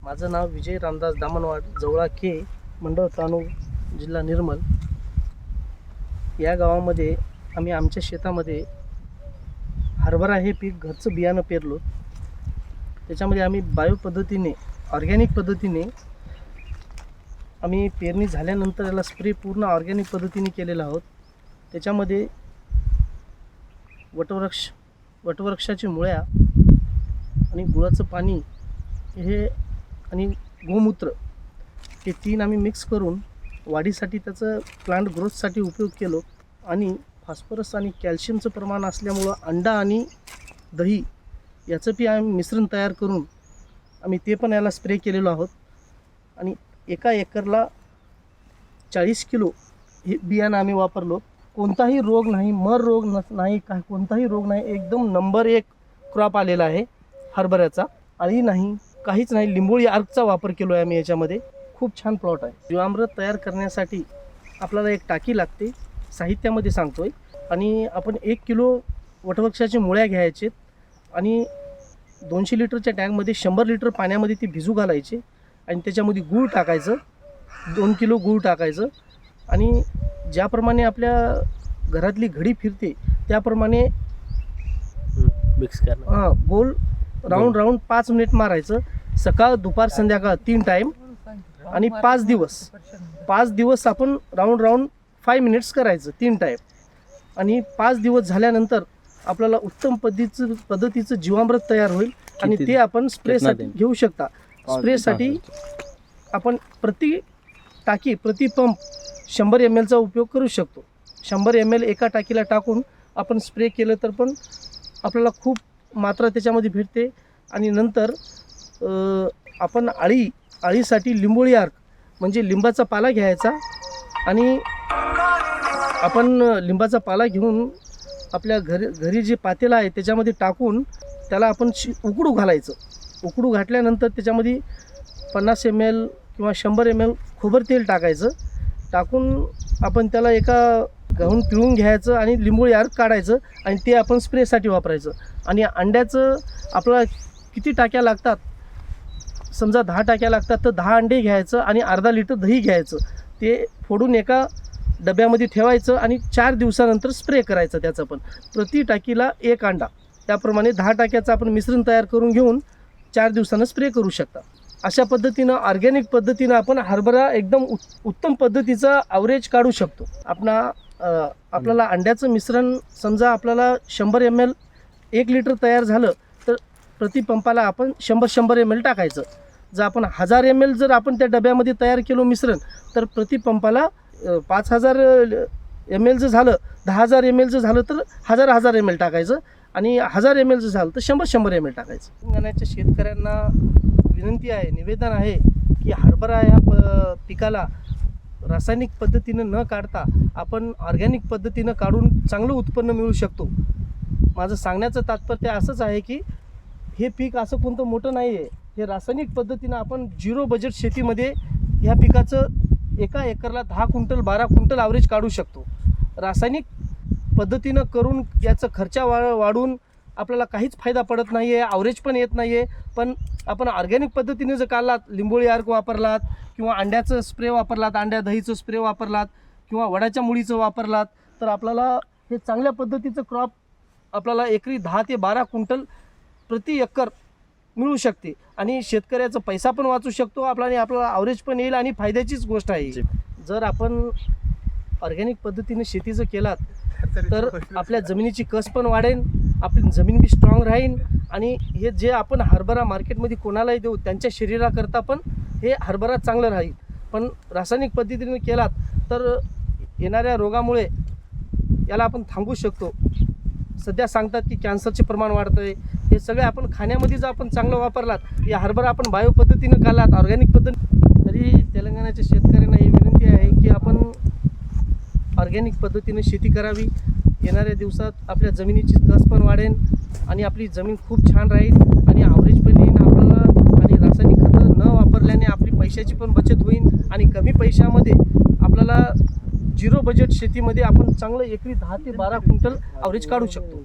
माझं नाव विजय रामदास दामनवाड, जवळा के, मंडळ तानू, जिल्हा निर्मल. या गावामध्ये आम्ही आमच्या शेतामध्ये हरभरा हे पीक घरचं बियाणं पेरलो. त्याच्यामध्ये आम्ही बायो पद्धतीने, ऑर्गॅनिक पद्धतीने आम्ही पेरणी झाल्यानंतर याला स्प्रे पूर्ण ऑर्गॅनिक पद्धतीने केलेला आहोत. त्याच्यामध्ये वटवृक्षाची मुळ्या आणि गुळाचं पाणी हे आणि गोमूत्र हे तीन आम्ही मिक्स करून वाढीसाठी, त्याचं प्लांट ग्रोथसाठी उपयोग केलो. आणि फॉस्फरस आणि कॅल्शियमचं प्रमाण असल्यामुळं अंडा आणि दही याचं बी आम्ही मिश्रण तयार करून आम्ही ते पण याला स्प्रे केलेलो आहोत. आणि एका एकरला 40 किलो हे बियाणं आम्ही वापरलो. कोणताही रोग नाही, मर रोग नाही, काय कोणताही रोग नाही. एकदम नंबर 1 क्रॉप आलेला आहे हरभऱ्याचा. अळी नाही, काहीच नाही. लिंबोळी आर्कचा वापर केलो आहे आम्ही याच्यामध्ये. खूप छान प्लॉट आहे. जीवामृत तयार करण्यासाठी आपल्याला एक टाकी लागते, साहित्यामध्ये सांगतोय. आणि आपण 1 किलो वटवृक्षाच्या मुळ्या घ्यायचे आणि 200 लिटरच्या टँकमध्ये 100 लिटर पाण्यामध्ये ती भिजू घालायचे आणि त्याच्यामध्ये गूळ टाकायचं, 2 किलो गूळ टाकायचं. आणि ज्याप्रमाणे आपल्या घरातली घडी फिरते त्याप्रमाणे मिक्स करणं, गोल राऊंड 5 मिनिट मारायचं. सकाळ, दुपार, संध्याकाळ 3 टाईम. आणि 5 दिवस आपण राऊंड 5 मिनिट्स करायचं 3 टाईम. आणि 5 दिवस झाल्यानंतर आपल्याला उत्तम पद्धतीचं जीवामृत तयार होईल आणि ते आपण स्प्रेसाठी घेऊ शकता. स्प्रेसाठी आपण प्रति टाकी, प्रति पंप 100 ml चा उपयोग करू शकतो. 100 ml एका टाकीला टाकून आपण स्प्रे केलं तर पण आपल्याला खूप मात्रा त्याच्यामध्ये भेटते. आणि नंतर आपण अळीसाठी लिंबोळी आर्क म्हणजे लिंबाचा पाला घ्यायचा आणि आपण लिंबाचा पाला घेऊन आपल्या घरी जे पातेलं आहे त्याच्यामध्ये टाकून त्याला आपण उकडू घालायचं. उकडू घातल्यानंतर त्याच्यामध्ये 50 ml किंवा 100 ml खोबरं तेल टाकायचं. टाकून आपण त्याला एका गहून पिळून घ्यायचं आणि लिंबोळी आर्क काढायचं आणि ते आपण स्प्रेसाठी वापरायचं. आणि अंड्याचं आपल्याला किती टाक्या लागतात, समजा 10 टाक्या लागतात तर 10 अंडे घ्यायचं आणि अर्धा लिटर दही घ्यायचं. ते फोडून एका डब्यामध्ये ठेवायचं आणि 4 दिवसानंतर स्प्रे करायचं. त्याचं पण प्रति टाकीला 1 अंडा, त्याप्रमाणे 10 टाक्याचं आपण मिश्रण तयार करून घेऊन 4 दिवसानं स्प्रे करू शकता. अशा पद्धतीनं ऑर्गॅनिक पद्धतीनं आपण हरभरा एकदम उत्तम पद्धतीचा ॲव्हरेज काढू शकतो. आपल्याला अंड्याचं मिश्रण समजा आपल्याला 100 ml 1 लिटर तयार झालं तर प्रति पंपाला आपण 100 ml टाकायचं. जर आपण 1000 ml जर आपण त्या डब्यामध्ये तयार केलो मिश्रण तर प्रति पंपाला 5000 ml जर झालं, 10000 ml जर झालं तर 1000 ml टाकायचं. आणि 1000 ml जर झालं तर 100 ml टाकायचं. तेलंगणाच्या शेतकऱ्यांना विनंती आहे, निवेदन आहे की हरभरा या पिकाला रासायनिक पद्धतीनं न काढता आपण ऑर्गॅनिक पद्धतीनं काढून चांगलं उत्पन्न मिळू शकतो. माझं सांगण्याचं तात्पर्य असंच आहे की हे पीक असं कोणतं मोठं नाही आहे. हे रासायनिक पद्धतीनं आपण 0 बजेट शेतीमध्ये ह्या पिकाचं एका एकरला 10 क्विंटल 12 क्विंटल ॲव्हरेज काढू शकतो. रासायनिक पद्धतीनं करून याचं खर्च वाढून आपल्याला काहीच फायदा पडत नाही आहे, ॲव्हरेज पण येत नाही आहे. पण आपण ऑर्गॅनिक पद्धतीने जर काढलात, लिंबोळी आर्क वापरलात किंवा अंड्याचं स्प्रे वापरलात, अंड्या दहीचं स्प्रे वापरलात किंवा वडाच्या मुळीचं वापरलात तर आपल्याला हे चांगल्या पद्धतीचं क्रॉप आपल्याला एकरी 10 ते 12 क्विंटल प्रति एकर मिळू शकते. आणि शेतकऱ्याचा पैसा पण वाचू शकतो आपला आणि आपल्याला ॲव्हरेज पण येईल आणि फायद्याचीच गोष्ट आहे. जर आपण ऑर्गॅनिक पद्धतीने शेतीचं केलात तर आपल्या जमिनीची कस पण वाढेल, आपली जमीन बी स्ट्रॉंग राहील. आणि हे जे आपण हरभरा मार्केटमध्ये कोणालाही देऊ त्यांच्या शरीराकरता पण हे हरभरा चांगलं राहील. पण रासायनिक पद्धतीने केलात तर येणाऱ्या रोगामुळे याला आपण थांबवू शकतो. सध्या सांगतात की कॅन्सरचे प्रमाण वाढतं आहे. हे सगळे आपण खाण्यामध्ये जर आपण चांगलं वापरलात, या हरभरा आपण बायो पद्धतीनं काढलात, ऑर्गॅनिक पद्धती, तरी तेलंगणाच्या शेतकऱ्यांना ही विनंती आहे की आपण ऑर्गॅनिक पद्धतीने शेती करावी. येणाऱ्या दिवसात आपल्या जमिनीची कस पण वाढेल आणि आपली जमीन खूप छान राहील आणि ॲव्हरेज पण येईल आपल्याला. आणि रासायनिक खतं न वापरल्याने आपली पैशाची पण बचत होईल आणि कमी पैशामध्ये आपल्याला 0 बजेट शेतीमध्ये आपण चांगलं एकरी 10 ते 12 क्विंटल ॲव्हरेज काढू शकतो.